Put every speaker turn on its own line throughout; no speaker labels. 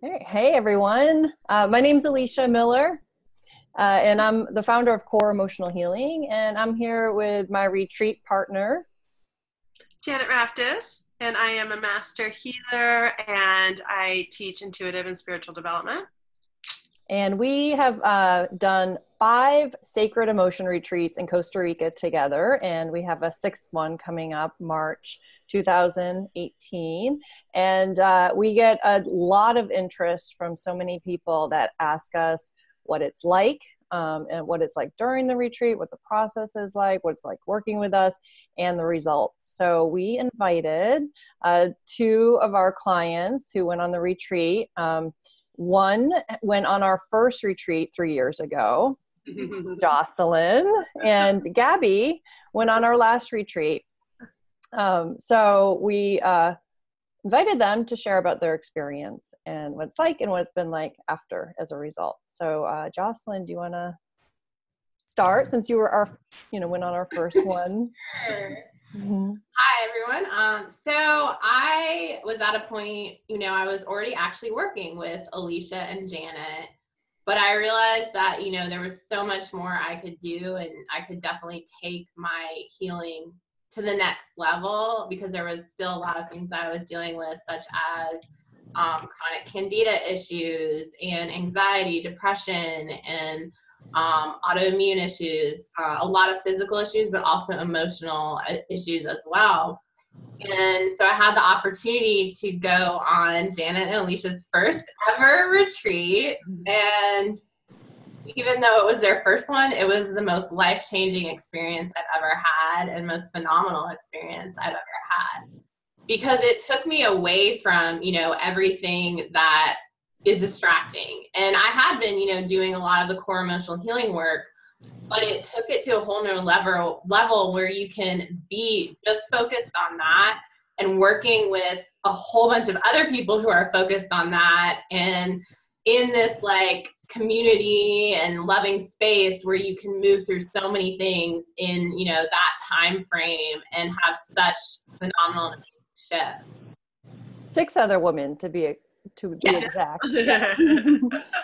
Hey everyone. My name's Elicia Miller, and I'm the founder of Core Emotional Healing, and I'm here with my retreat partner,
Janet Raftis, and I am a master healer and I teach intuitive and spiritual development.
and we have done 5 sacred emotion retreats in Costa Rica together, and we have a 6th one coming up March 2018. And we get a lot of interest from so many people that ask us what it's like, and what it's like during the retreat, what the process is like, what it's like working with us, and the results. So we invited 2 of our clients who went on the retreat. One went on our first retreat 3 years ago, Jocelyn, and Gabby went on our last retreat. So we invited them to share about their experience and what it's like and what it's been like after as a result. So Jocelyn, do you want to start since you were went on our first one?
Sure.
Mm-hmm.
Hi, everyone. So I was at a point, I was already actually working with Elicia and Janet, but I realized that, there was so much more I could do, and I could definitely take my healing to the next level because there was still a lot of things that I was dealing with, such as chronic candida issues and anxiety, depression, and autoimmune issues, a lot of physical issues, but also emotional issues as well. And so I had the opportunity to go on Janet and Alicia's first ever retreat. And even though it was their first one, it was the most life-changing experience I've ever had and most phenomenal experience I've ever had. Because it took me away from, everything that is distracting. And I had been, doing a lot of the core emotional healing work, but it took it to a whole new level where you can be just focused on that and working with a whole bunch of other people who are focused on that, and in this like community and loving space where you can move through so many things in, that time frame and have such phenomenal shift.
6 other women to be
Yes.
exact. Yeah.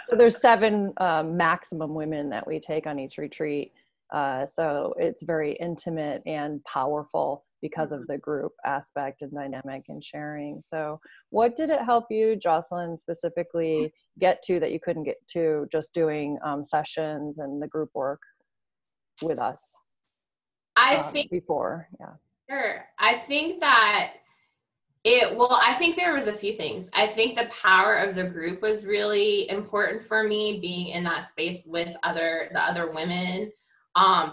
So there's 7 maximum women that we take on each retreat. So it's very intimate and powerful because of the group aspect and dynamic and sharing. So what did it help you, Jocelyn, specifically get to that you couldn't get to just doing sessions and the group work with us
I think
before? Yeah.
Sure. I think that I think there was a few things. I think the power of the group was really important for me, being in that space with the other women,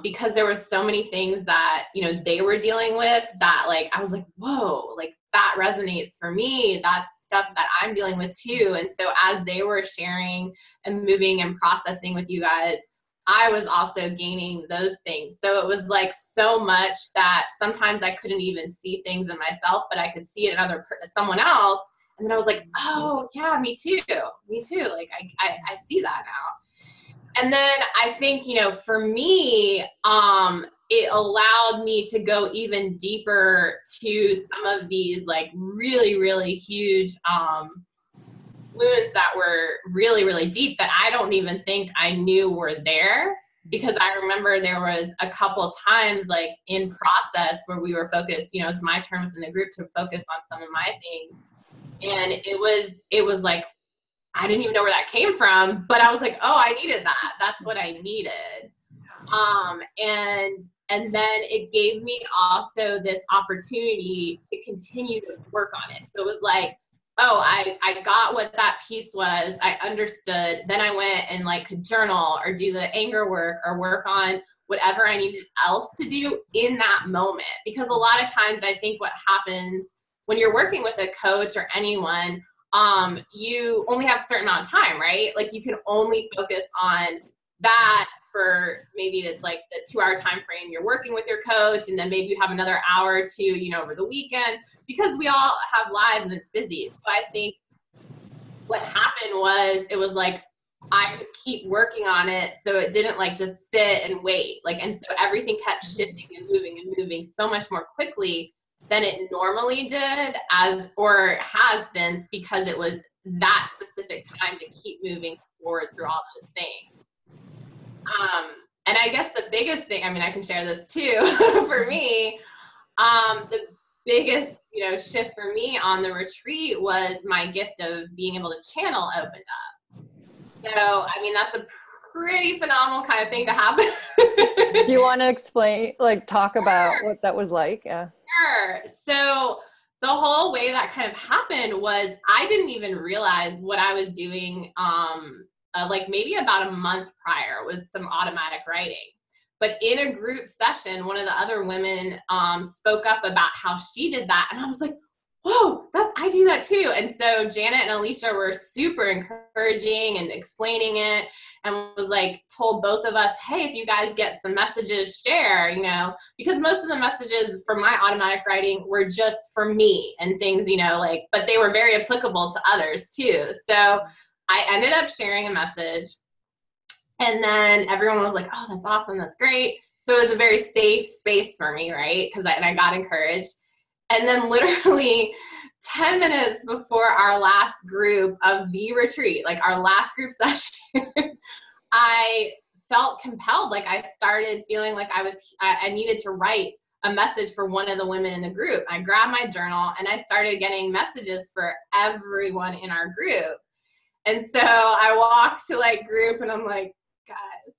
because there was so many things that, they were dealing with that, like, I was like, whoa, like that resonates for me. That's stuff that I'm dealing with too. And so as they were sharing and moving and processing with you guys, I was also gaining those things. So it was like so much that sometimes I couldn't even see things in myself, but I could see it in someone else. And then I was like, oh yeah, me too. Like I see that now. And then I think, for me, it allowed me to go even deeper to some of these like really, really huge, wounds that were really, really deep that I don't even think I knew were there, because I remember there was a couple times like in process where we were focused, it was my turn within the group to focus on some of my things. And it was like, I didn't even know where that came from, but I was like, oh, I needed that. That's what I needed. And then it gave me also this opportunity to continue to work on it. So it was like, oh, I got what that piece was. I understood. Then I went and like could journal or do the anger work or work on whatever I needed else to do in that moment. Because a lot of times I think what happens when you're working with a coach or anyone, you only have a certain amount of time, right? Like you can only focus on that for maybe it's like the 2-hour time frame you're working with your coach, and then maybe you have another hour or two, over the weekend, because we all have lives and it's busy. So I think what happened was it was like I could keep working on it, so it didn't like just sit and wait, like, and so everything kept shifting and moving so much more quickly than it normally did or has since, because it was that specific time to keep moving forward through all those things. And I guess the biggest thing, I mean, I can share this too, for me, the biggest, shift for me on the retreat was my gift of being able to channel opened up. So, I mean, that's a pretty phenomenal kind of thing to happen.
Do you want to explain, talk about what that was like? Yeah.
Sure. So the whole way that kind of happened was I didn't even realize what I was doing, maybe about a month prior, was some automatic writing. But in a group session, one of the other women spoke up about how she did that. And I was like, whoa, I do that too. And so Janet and Elicia were super encouraging and explaining it, and was told both of us, hey, if you guys get some messages, share, because most of the messages from my automatic writing were just for me and things, but they were very applicable to others too. So I ended up sharing a message, and then everyone was like, oh, that's awesome. That's great. So it was a very safe space for me, right? And I got encouraged. And then literally 10 minutes before our last group of the retreat, our last group session, I felt compelled. I started feeling like I needed to write a message for one of the women in the group. I grabbed my journal and I started getting messages for everyone in our group. And so I walked to group and I'm like, guys,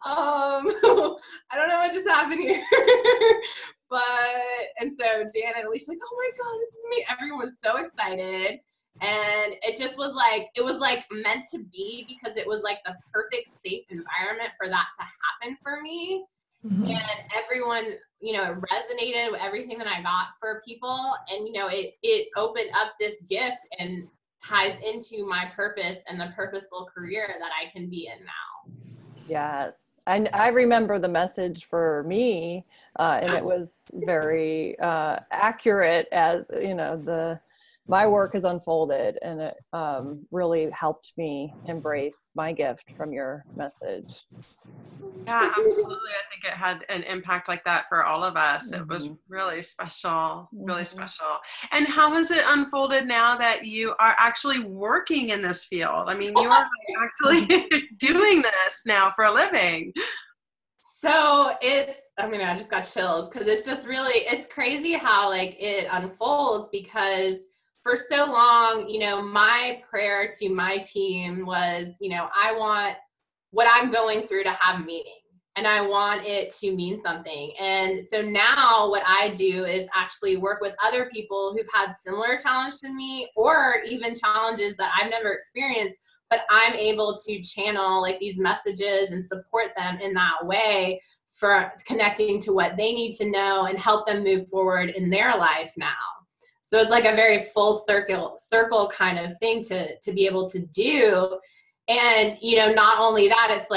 I don't know what just happened here. And so Janet and Alicia oh my God, this is me. Everyone was so excited. And it just was it was meant to be, because it was the perfect safe environment for that to happen for me. Mm-hmm. And everyone, it resonated with everything that I got for people. And, it opened up this gift and ties into my purpose and the purposeful career that I can be in now.
Yes. I remember the message for me, and it was very accurate as, my work has unfolded, and it really helped me embrace my gift from your message.
Yeah, absolutely. I think it had an impact like that for all of us. Mm-hmm. It was really special, really mm-hmm. special. And how has it unfolded now that you are actually working in this field? I mean, you are actually doing this now for a living.
So I just got chills, because it's just really, it's crazy how it unfolds, because for so long, my prayer to my team was, I want what I'm going through to have meaning, and I want it to mean something. And so now what I do is actually work with other people who've had similar challenges to me, or even challenges that I've never experienced, but I'm able to channel these messages and support them in that way, for connecting to what they need to know and help them move forward in their life now. So it's a very full circle kind of thing to be able to do. And, not only that, it's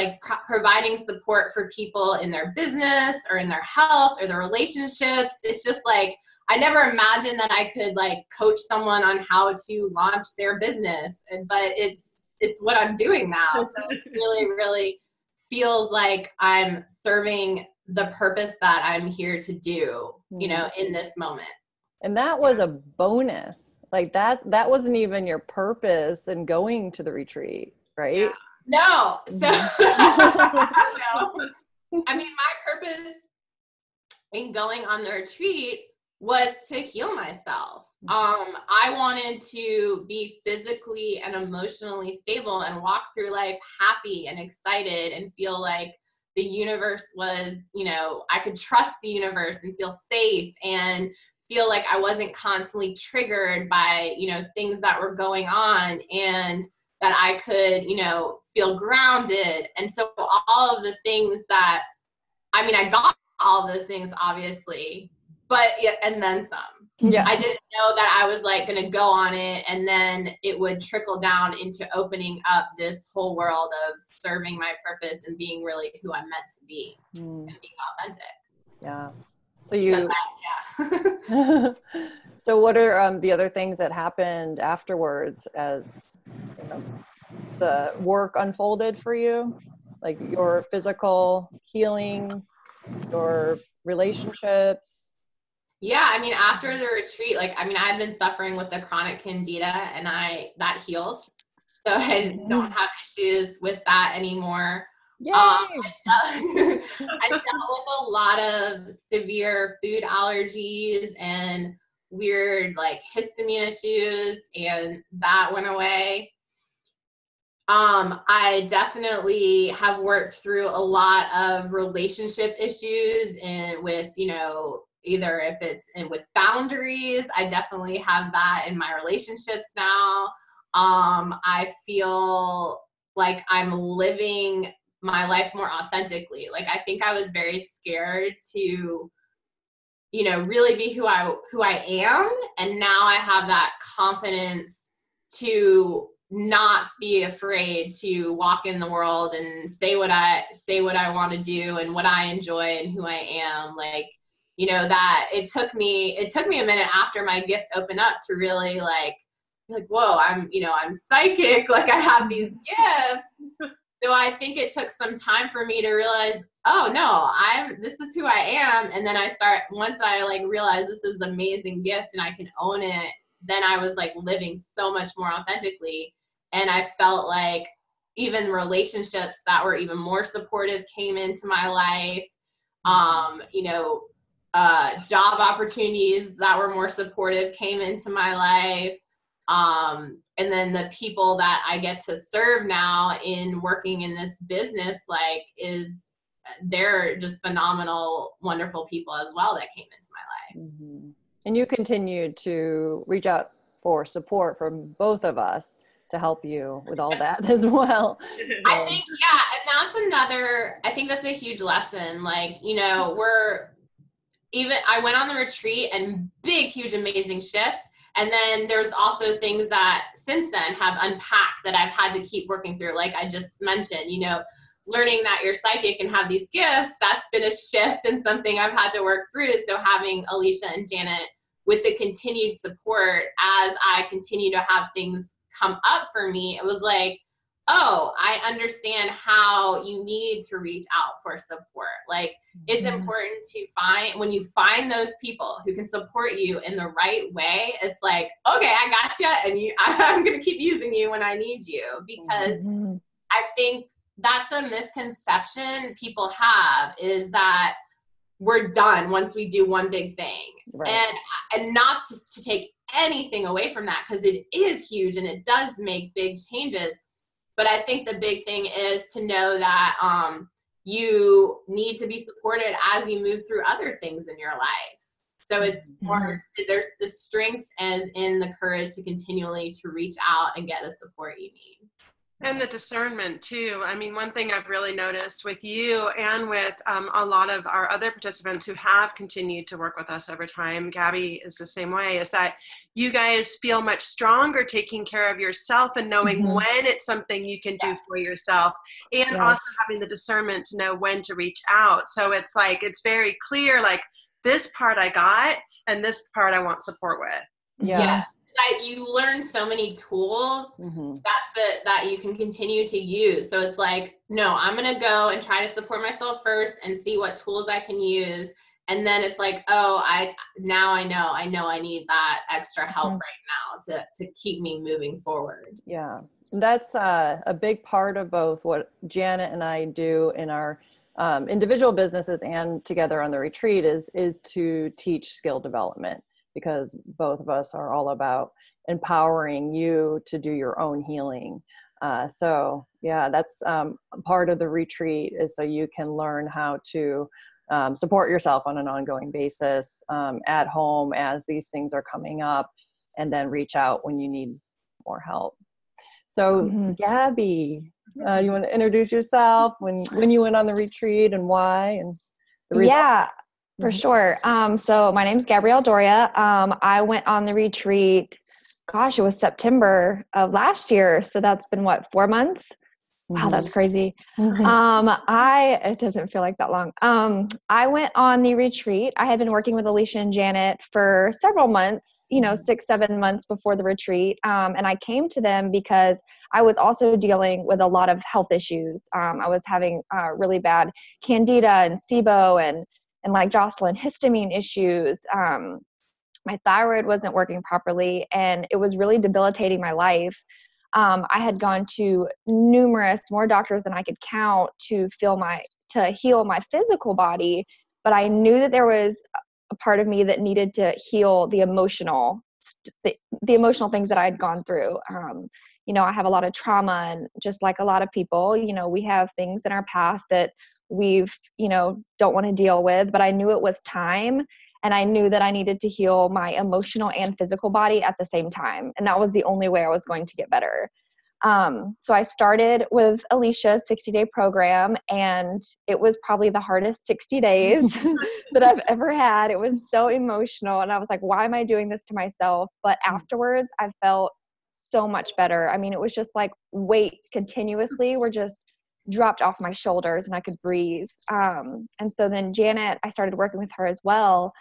providing support for people in their business or in their health or their relationships. It's just I never imagined that I could coach someone on how to launch their business, but it's what I'm doing now. So it's really, really feels like I'm serving the purpose that I'm here to do, in this moment.
And that was a bonus. That wasn't even your purpose in going to the retreat, right?
Yeah. No. So, no. I mean, my purpose in going on the retreat was to heal myself. I wanted to be physically and emotionally stable and walk through life happy and excited, and feel like the universe was, I could trust the universe and feel safe, and feel like I wasn't constantly triggered by, things that were going on, and that I could, feel grounded. And so all of the things that, I got all of those things, obviously, but yeah, and then some. Yeah. I didn't know that I was going to go on it, and then it would trickle down into opening up this whole world of serving my purpose and being really who I'm meant to be, and being authentic.
Yeah. So So what are the other things that happened afterwards as the work unfolded for you? Your physical healing, your relationships?
Yeah, I mean, after the retreat, like, I mean, I had been suffering with the chronic candida, and that healed. So I don't have issues with that anymore.
Yay!
I dealt with a lot of severe food allergies and weird like histamine issues, and that went away. I definitely have worked through a lot of relationship issues and with, you know, either if it's with boundaries, I definitely have that in my relationships now. I feel like I'm living my life more authentically. Like, I think I was very scared to, you know, really be who I am. And now I have that confidence to not be afraid to walk in the world and say what I want to do and what I enjoy and who I am. Like, you know, that it took me a minute after my gift opened up to really like, whoa, I'm psychic. Like, I have these gifts. So I think it took some time for me to realize, oh no, this is who I am. And then once I like realized this is an amazing gift and I can own it, then I was like living so much more authentically. And I felt like even relationships that were even more supportive came into my life. Job opportunities that were more supportive came into my life. And then the people that I get to serve now in working in this business, like, they're just phenomenal, wonderful people as well that came into my life.
Mm-hmm. And you continued to reach out for support from both of us to help you with all that as well.
I think, yeah, and I think that's a huge lesson. Like, you know, I went on the retreat and big, huge, amazing shifts. And then there's also things that since then have unpacked that I've had to keep working through. Like I just mentioned, you know, learning that you're psychic and have these gifts, that's been a shift and something I've had to work through. So having Elicia and Janet with the continued support as I continue to have things come up for me, it was like, oh, I understand how you need to reach out for support. Like, it's important to when you find those people who can support you in the right way, it's like, okay, I got you, and I'm going to keep using you when I need you, because I think that's a misconception people have, is that we're done once we do one big thing. Right. And not just to take anything away from that, because it is huge and it does make big changes. But I think the big thing is to know that you need to be supported as you move through other things in your life. So it's more, there's the strength as in the courage to continually to reach out and get the support you need.
And the discernment too. I mean, one thing I've really noticed with you and with a lot of our other participants who have continued to work with us over time, Gabby is the same way, is that you guys feel much stronger taking care of yourself and knowing when it's something you can do for yourself, and also having the discernment to know when to reach out. So it's like, it's very clear, like, this part I got and this part I want support with.
Yeah. That you learn so many tools that you can continue to use. So it's like, no, I'm going to go and try to support myself first and see what tools I can use. And then it's like, oh, I know I need that extra help right now to keep me moving forward.
Yeah. That's a big part of both what Janet and I do in our individual businesses and together on the retreat is to teach skill development, because both of us are all about empowering you to do your own healing. So yeah, that's part of the retreat, is so you can learn how to support yourself on an ongoing basis at home as these things are coming up, and then reach out when you need more help. So Gabby, you want to introduce yourself, when you went on the retreat and why, and the results?
Yeah. For sure. So my name's Gabrielle Doria. I went on the retreat, gosh, it was September of last year. So that's been 4 months? Wow, that's crazy. It doesn't feel like that long. I went on the retreat. I had been working with Elicia and Janet for several months, 6-7 months before the retreat. And I came to them because I was also dealing with a lot of health issues. I was having really bad candida and SIBO, and and like Jocelyn, histamine issues. My thyroid wasn't working properly, and it was really debilitating my life. I had gone to more doctors than I could count to heal my physical body, but I knew that there was a part of me that needed to heal the emotional things that I had gone through. I have a lot of trauma, and just like a lot of people, we have things in our past that we've, don't want to deal with, but I knew it was time. And I knew that I needed to heal my emotional and physical body at the same time. And that was the only way I was going to get better. So I started with Elicia's 60-day program, and it was probably the hardest 60 days that I've ever had. It was so emotional. And I was like, why am I doing this to myself? But afterwards, I felt so much better. I mean, it was just like weights continuously were just dropped off my shoulders, and I could breathe. And so then Janet, I started working with her as well.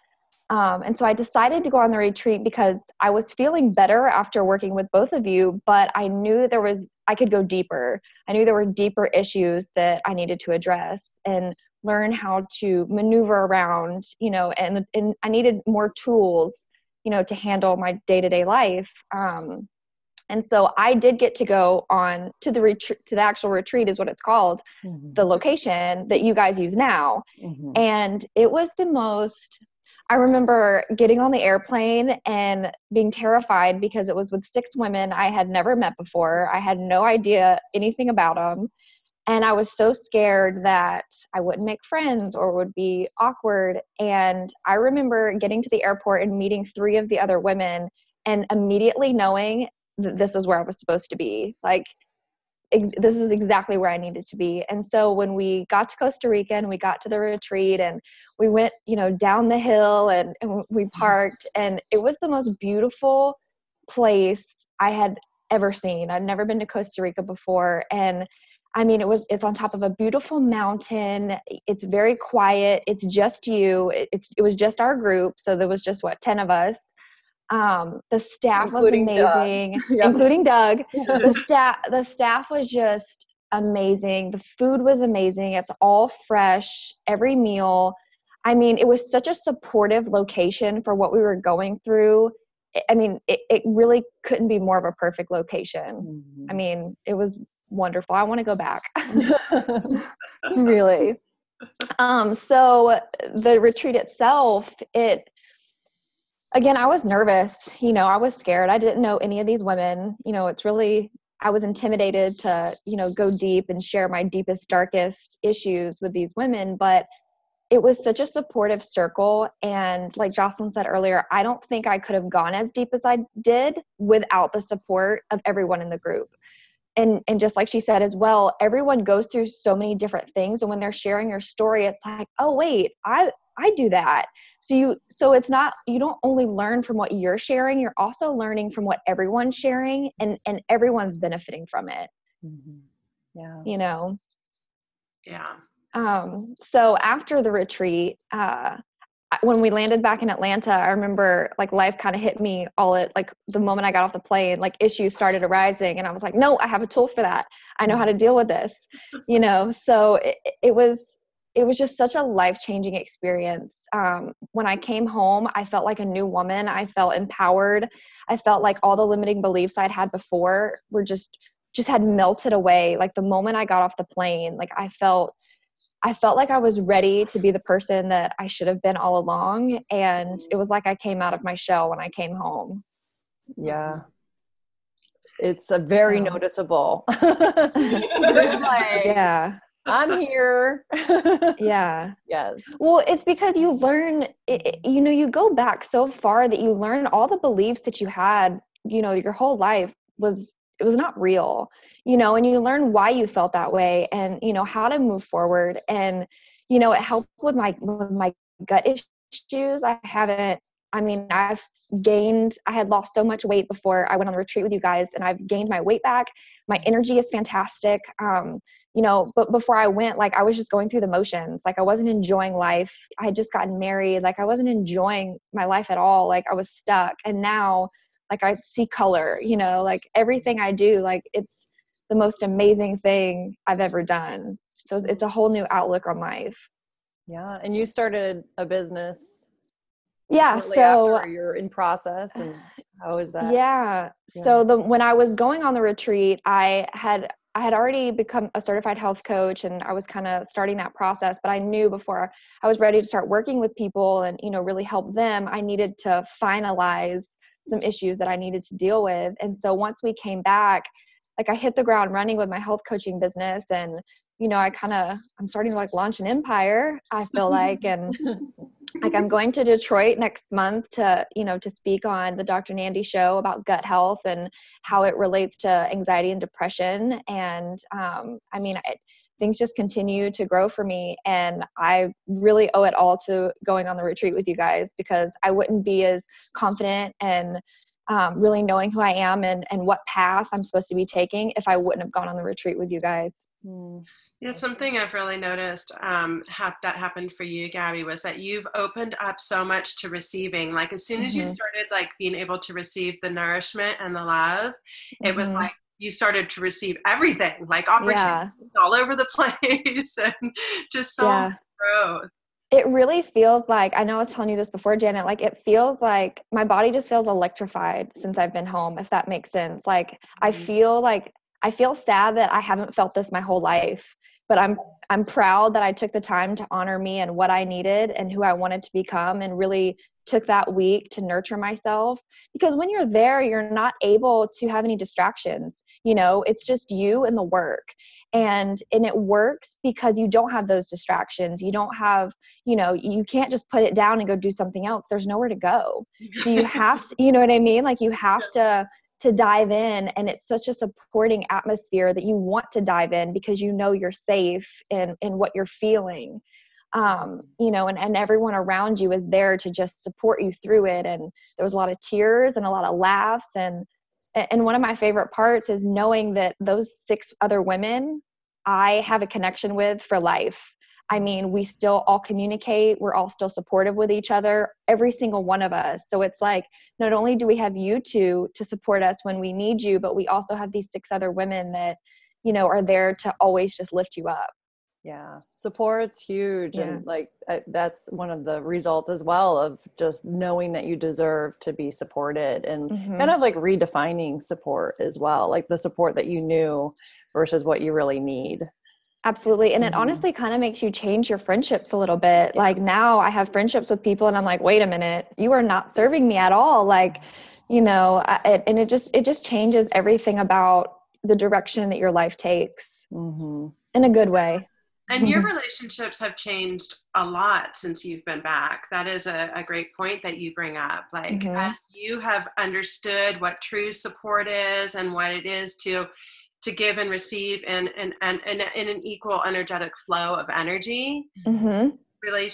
And so I decided to go on the retreat because I was feeling better after working with both of you, but I knew I could go deeper. I knew there were deeper issues that I needed to address and learn how to maneuver around, and I needed more tools, to handle my day-to-day life. And so I did get to go on to the retreat, to the actual retreat is what it's called, the location that you guys use now. And it was I remember getting on the airplane and being terrified because it was with 6 women I had never met before. I had no idea anything about them. And I was so scared that I wouldn't make friends or would be awkward. And I remember getting to the airport and meeting 3 of the other women and immediately knowing that this is where I was supposed to be. Like, this is exactly where I needed to be. And so when we got to Costa Rica and we got to the retreat and we went, down the hill and we parked, and it was the most beautiful place I had ever seen. I'd never been to Costa Rica before. And I mean, it's on top of a beautiful mountain. It's very quiet. It's just you. It was just our group. So there was just 10 of us. The staff
Including
was amazing,
Doug. Yep.
including Doug. The staff was just amazing. The food was amazing. It's all fresh, every meal. I mean, it was such a supportive location for what we were going through. I mean, it really couldn't be more of a perfect location. I mean, it was wonderful. I want to go back. Really. So the retreat itself, again, I was nervous, I was scared. I didn't know any of these women, I was intimidated to, go deep and share my deepest, darkest issues with these women, but it was such a supportive circle. And like Jocelyn said earlier, I don't think I could have gone as deep as I did without the support of everyone in the group. And just like she said as well, everyone goes through so many different things. And when they're sharing your story, it's like, oh, wait, I do that. So it's not, you don't only learn from what you're sharing, you're also learning from what everyone's sharing, and everyone's benefiting from it.
Yeah.
Yeah.
So after the retreat, when we landed back in Atlanta, I remember like life kind of hit me all at like the moment I got off the plane, like issues started arising, and I was like, no, I have a tool for that. I know how to deal with this, so it was just such a life-changing experience. When I came home, I felt like a new woman. I felt empowered. I felt like all the limiting beliefs I'd had before were just had melted away. Like the moment I got off the plane, like I felt like I was ready to be the person that I should have been all along. And it was like I came out of my shell when I came home.
Yeah. It's a very noticeable.
Yeah.
I'm here.
Yeah.
Yes.
Well, it's because you learn, you go back so far that you learn all the beliefs that you had, your whole life it was not real, and you learn why you felt that way and, how to move forward. And, it helped with my gut issues. I had lost so much weight before I went on the retreat with you guys, and I've gained my weight back. My energy is fantastic. But before I went, like I was just going through the motions. Like I wasn't enjoying life. I had just gotten married. Like I wasn't enjoying my life at all. Like I was stuck. And now like I see color, like everything I do, like it's the most amazing thing I've ever done. So it's a whole new outlook on life.
Yeah. And you started a business
Yeah.
shortly after you're in process, and how is that?
Yeah. So when I was going on the retreat, I had already become a certified health coach, and I was kind of starting that process, but I knew before I was ready to start working with people and, really help them, I needed to finalize some issues that I needed to deal with. And so once we came back, like I hit the ground running with my health coaching business, and, I'm starting to like launch an empire, I feel like, and like I'm going to Detroit next month to, to speak on the Dr. Nandy show about gut health and how it relates to anxiety and depression. And things just continue to grow for me. And I really owe it all to going on the retreat with you guys, because I wouldn't be as confident and really knowing who I am and what path I'm supposed to be taking if I wouldn't have gone on the retreat with you guys.
Yeah, something I've really noticed that happened for you, Gabby, was that you've opened up so much to receiving. Like as soon as you started like being able to receive the nourishment and the love, it was like you started to receive everything, like opportunities all over the place, and just so much growth.
It really feels like, I know I was telling you this before, Janet, like it feels like my body just feels electrified since I've been home, if that makes sense. Like I feel sad that I haven't felt this my whole life, but I'm proud that I took the time to honor me and what I needed and who I wanted to become, and really took that week to nurture myself. Because when you're there, you're not able to have any distractions. It's just you and the work. And it works because you don't have those distractions. You don't have, you can't just put it down and go do something else. There's nowhere to go. So you have to, you know what I mean? Like you have to dive in, and it's such a supporting atmosphere that you want to dive in because you're safe in what you're feeling. And everyone around you is there to just support you through it. And there was a lot of tears and a lot of laughs. And one of my favorite parts is knowing that those 6 other women I have a connection with for life. I mean, we still all communicate. We're all still supportive with each other, every single one of us. So it's like, not only do we have you two to support us when we need you, but we also have these 6 other women that, are there to always just lift you up.
Yeah. Support's huge. Yeah. And like, that's one of the results as well of just knowing that you deserve to be supported, and kind of like redefining support as well. Like the support that you knew versus what you really need.
Absolutely. And it honestly kind of makes you change your friendships a little bit. Yeah. Like now I have friendships with people and I'm like, wait a minute, you are not serving me at all. Like, and it just changes everything about the direction that your life takes in a good way.
And your relationships have changed a lot since you've been back. That is a great point that you bring up. Like as you have understood what true support is and what it is to give and receive in an equal energetic flow of energy,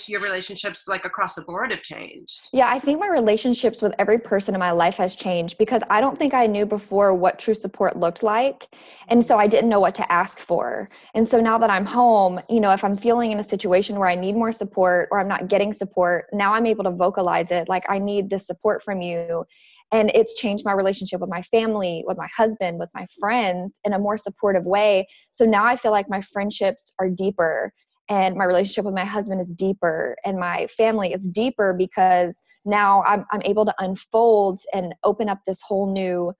your relationships like across the board have changed.
Yeah, I think my relationships with every person in my life has changed because I don't think I knew before what true support looked like. And so I didn't know what to ask for. And so now that I'm home, if I'm feeling in a situation where I need more support or I'm not getting support, now I'm able to vocalize it. Like, I need this support from you. And it's changed my relationship with my family, with my husband, with my friends in a more supportive way. So now I feel like my friendships are deeper. And my relationship with my husband is deeper, and my family is deeper because now I'm able to unfold and open up this whole new,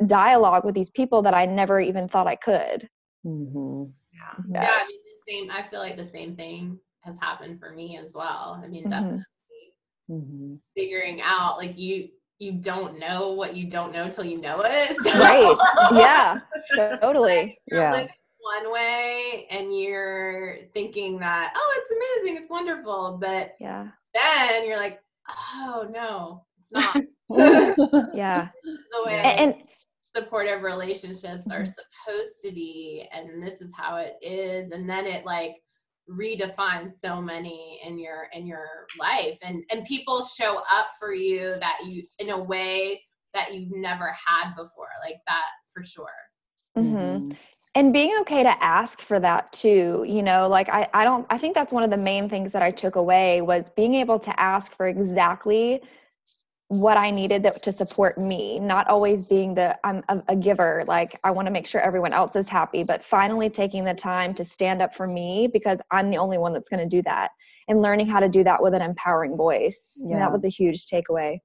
dialogue with these people that I never even thought I could.
Yeah. I mean, I feel like the same thing has happened for me as well. I mean, definitely figuring out, like, you don't know what you don't know till you know it. So.
Right. Yeah. Totally.
Yeah. One way and you're thinking that, oh, it's amazing, it's wonderful, but then you're like, oh no, it's not.
Yeah.
The way and supportive relationships are supposed to be, and this is how it is, and then it like redefines so many in your life, and people show up for you that you in a way that you've never had before, like that for sure.
And being okay to ask for that too, like I think that's one of the main things that I took away was being able to ask for exactly what I needed to support me, not always being I'm a giver. Like, I want to make sure everyone else is happy, but finally taking the time to stand up for me, because I'm the only one that's going to do that, and learning how to do that with an empowering voice.
Yeah.
And that was a huge takeaway.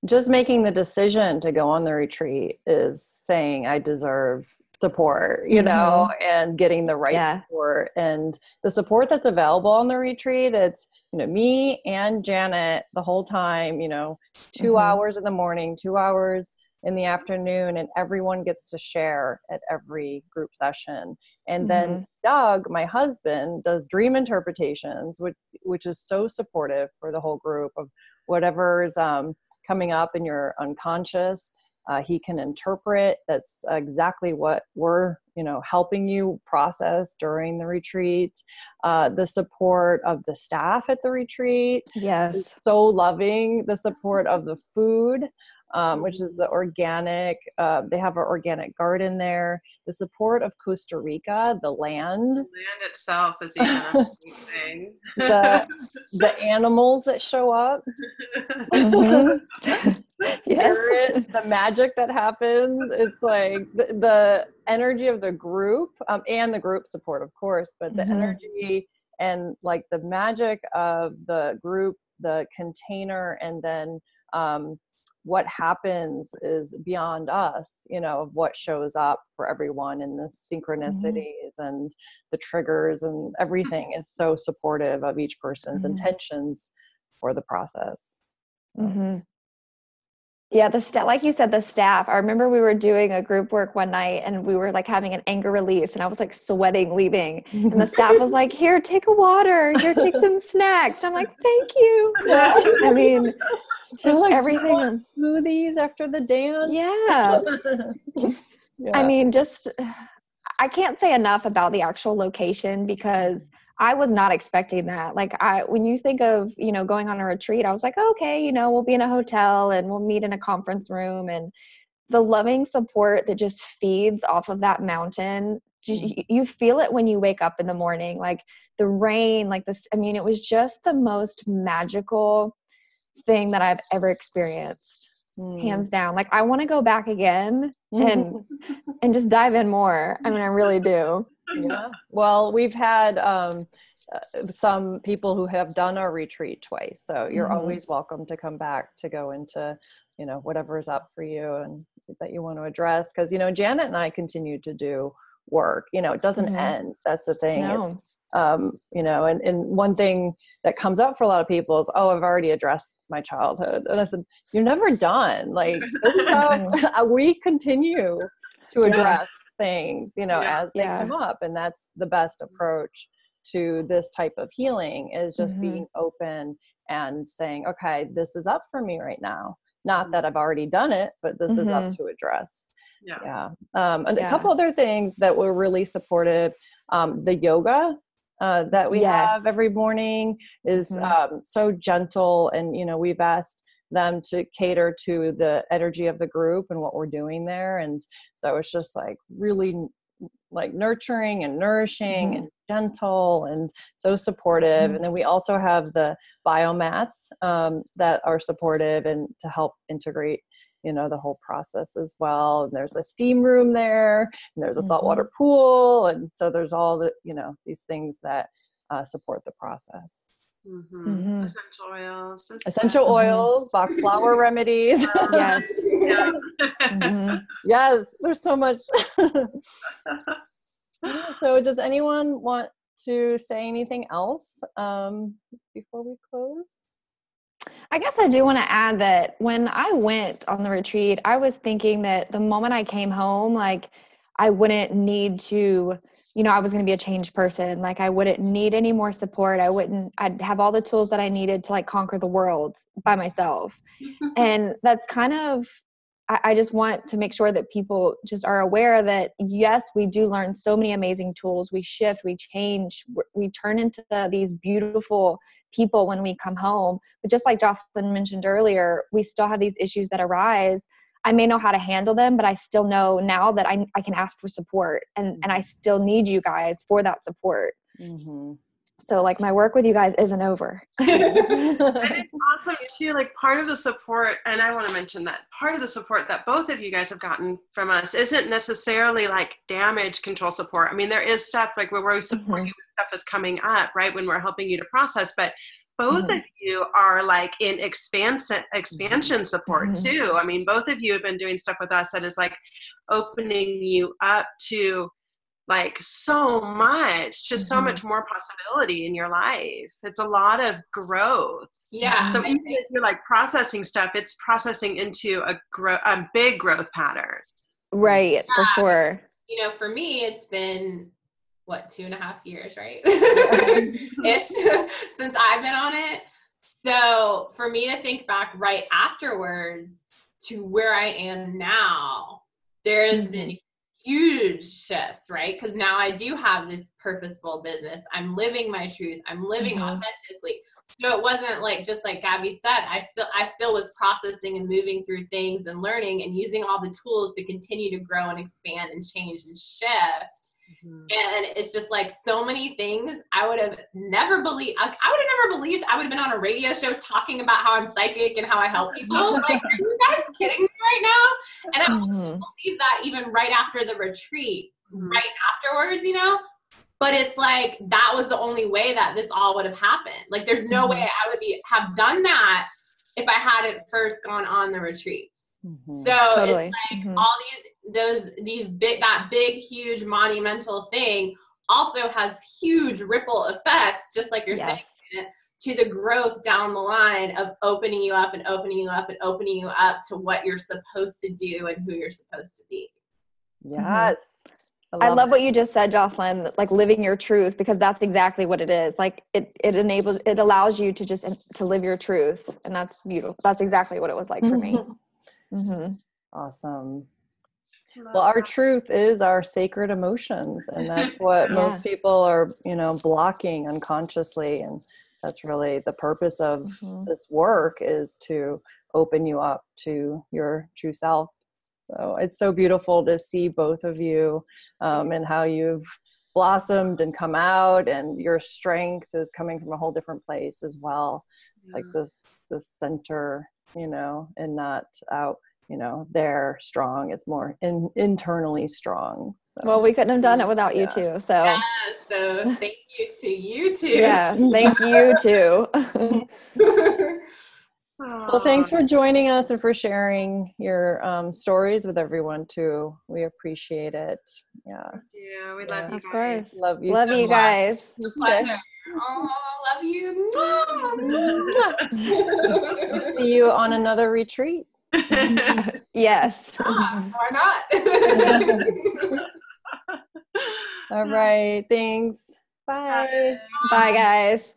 Just making the decision to go on the retreat is saying I deserve support, you know, and getting the right support, and the support that's available on the retreat. It's, you know, me and Janet the whole time, you know, 2 hours in the morning, 2 hours in the afternoon, and everyone gets to share at every group session. And then Doug, my husband, does dream interpretations, which is so supportive for the whole group of whatever's coming up in your unconscious. He can interpret. That's exactly what we're, you know, helping you process during the retreat. The support of the staff at the retreat is so loving. The support of the food, which is the organic, they have an organic garden there. The support of Costa Rica, the land.
The land itself is even amazing.
The animals that show up. The magic that happens. It's like the energy of the group, and the group support, of course, but the energy and like the magic of the group, the container, and then what happens is beyond us, you know, of what shows up for everyone, and the synchronicities and the triggers and everything is so supportive of each person's intentions for the process.
Yeah, like you said, the staff. I remember we were doing a group work one night, and we were like having an anger release, and I was like sweating leaving. And the staff was like, "Here, take a water. Here, take some snacks." And I'm like, "Thank you." I mean, just
like,
everything.
Smoothies after the dance.
Yeah. I mean, I can't say enough about the actual location, because I was not expecting that. Like, when you think of, you know, going on a retreat, I was like, okay, you know, we'll be in a hotel and we'll meet in a conference room, and the loving support that just feeds off of that mountain. You feel it when you wake up in the morning, like the rain, like this. I mean, it was just the most magical thing that I've ever experienced. Hands down. Like, I want to go back again and just dive in more. I mean, I really do.
Yeah. Well, we've had some people who have done our retreat twice, so you're always welcome to come back to go into, you know, whatever's up for you and that you want to address. Because, you know, Janet and I continue to do work. You know, it doesn't end. That's the thing.
No.
It's, you know, and one thing that comes up for a lot of people is, oh, I've already addressed my childhood. And I said, you're never done. Like, this stuff, we continue to address things, you know, as they come up. And that's the best approach to this type of healing, is just being open and saying, okay, this is up for me right now. Not that I've already done it, but this is up to address. And a couple other things that were really supportive. The yoga that we have every morning is so gentle, and, you know, we've asked them to cater to the energy of the group and what we're doing there. And so it's just like really like nurturing and nourishing and gentle and so supportive. And then we also have the biomats that are supportive and to help integrate, you know, the whole process as well. And there's a steam room there, and there's a saltwater pool. And so there's all the, you know, these things that support the process. Essential oils, Bach flower remedies.
Yes.
Yes, there's so much. So does anyone want to say anything else before we close?
I guess I do want to add that when I went on the retreat, I was thinking that the moment I came home, like, I wouldn't need to, you know, I was going to be a changed person. Like, I wouldn't need any more support. I'd have all the tools that I needed to, like, conquer the world by myself. And that's kind of, I just want to make sure that people just are aware that, yes, we do learn so many amazing tools. We shift, we change, we turn into these beautiful people when we come home. But just like Jocelyn mentioned earlier, we still have these issues that arise. I may know how to handle them, but I still know now that I can ask for support, and I still need you guys for that support. So like my work with you guys isn't over.
And it's awesome too, like part of the support, and I want to mention that part of the support that both of you guys have gotten from us isn't necessarily like damage control support. I mean, there is stuff like where we support you when stuff is coming up, right, when we're helping you to process, but both of you are like in expansion support too. I mean, both of you have been doing stuff with us that is like opening you up to like so much, just so much more possibility in your life. It's a lot of growth.
Yeah.
So even if you're like processing stuff, it's processing into a big growth pattern.
Right. For sure.
You know, for me, it's been what, 2.5 years, right? Ish, since I've been on it. So for me to think back right afterwards to where I am now, there's been huge shifts, right? Because now I do have this purposeful business. I'm living my truth. I'm living authentically. So it wasn't like, just like Gabby said, I still was processing and moving through things and learning and using all the tools to continue to grow and expand and change and shift. And it's just like so many things I would have never believed. I would have never believed I would have been on a radio show talking about how I'm psychic and how I help people. Like, are you guys kidding me right now? And I wouldn't believe that even right after the retreat, right afterwards, you know? But it's like, that was the only way that this all would have happened. Like, there's no way I would have done that if I hadn't first gone on the retreat. So it's like all that big, huge, monumental thing also has huge ripple effects, just like you're saying, to the growth down the line of opening you up and opening you up and opening you up to what you're supposed to do and who you're supposed to be.
Yes.
I love what you just said, Jocelyn, like living your truth, because that's exactly what it is. Like it allows you to just to live your truth. And that's beautiful. That's exactly what it was like for me.
Awesome. Well, our truth is our sacred emotions, and that's what most people are, blocking unconsciously. And that's really the purpose of this work, is to open you up to your true self. So it's so beautiful to see both of you and how you've blossomed and come out, and your strength is coming from a whole different place as well. It's like this center, and not out, they're strong. It's more internally strong. So.
Well, we couldn't have done it without you too. So
yes, so thank you to you too.
Yes, thank you too.
Well, thanks for joining us and for sharing your stories with everyone too. We appreciate it. Yeah.
Yeah, we love you
Of
guys.
course.
Love you.
Love
so
you
much.
guys.
It's a pleasure. Oh, love you.
We'll see you on another retreat.
Yes.
Why not?
All right. Thanks. Bye.
Bye, guys.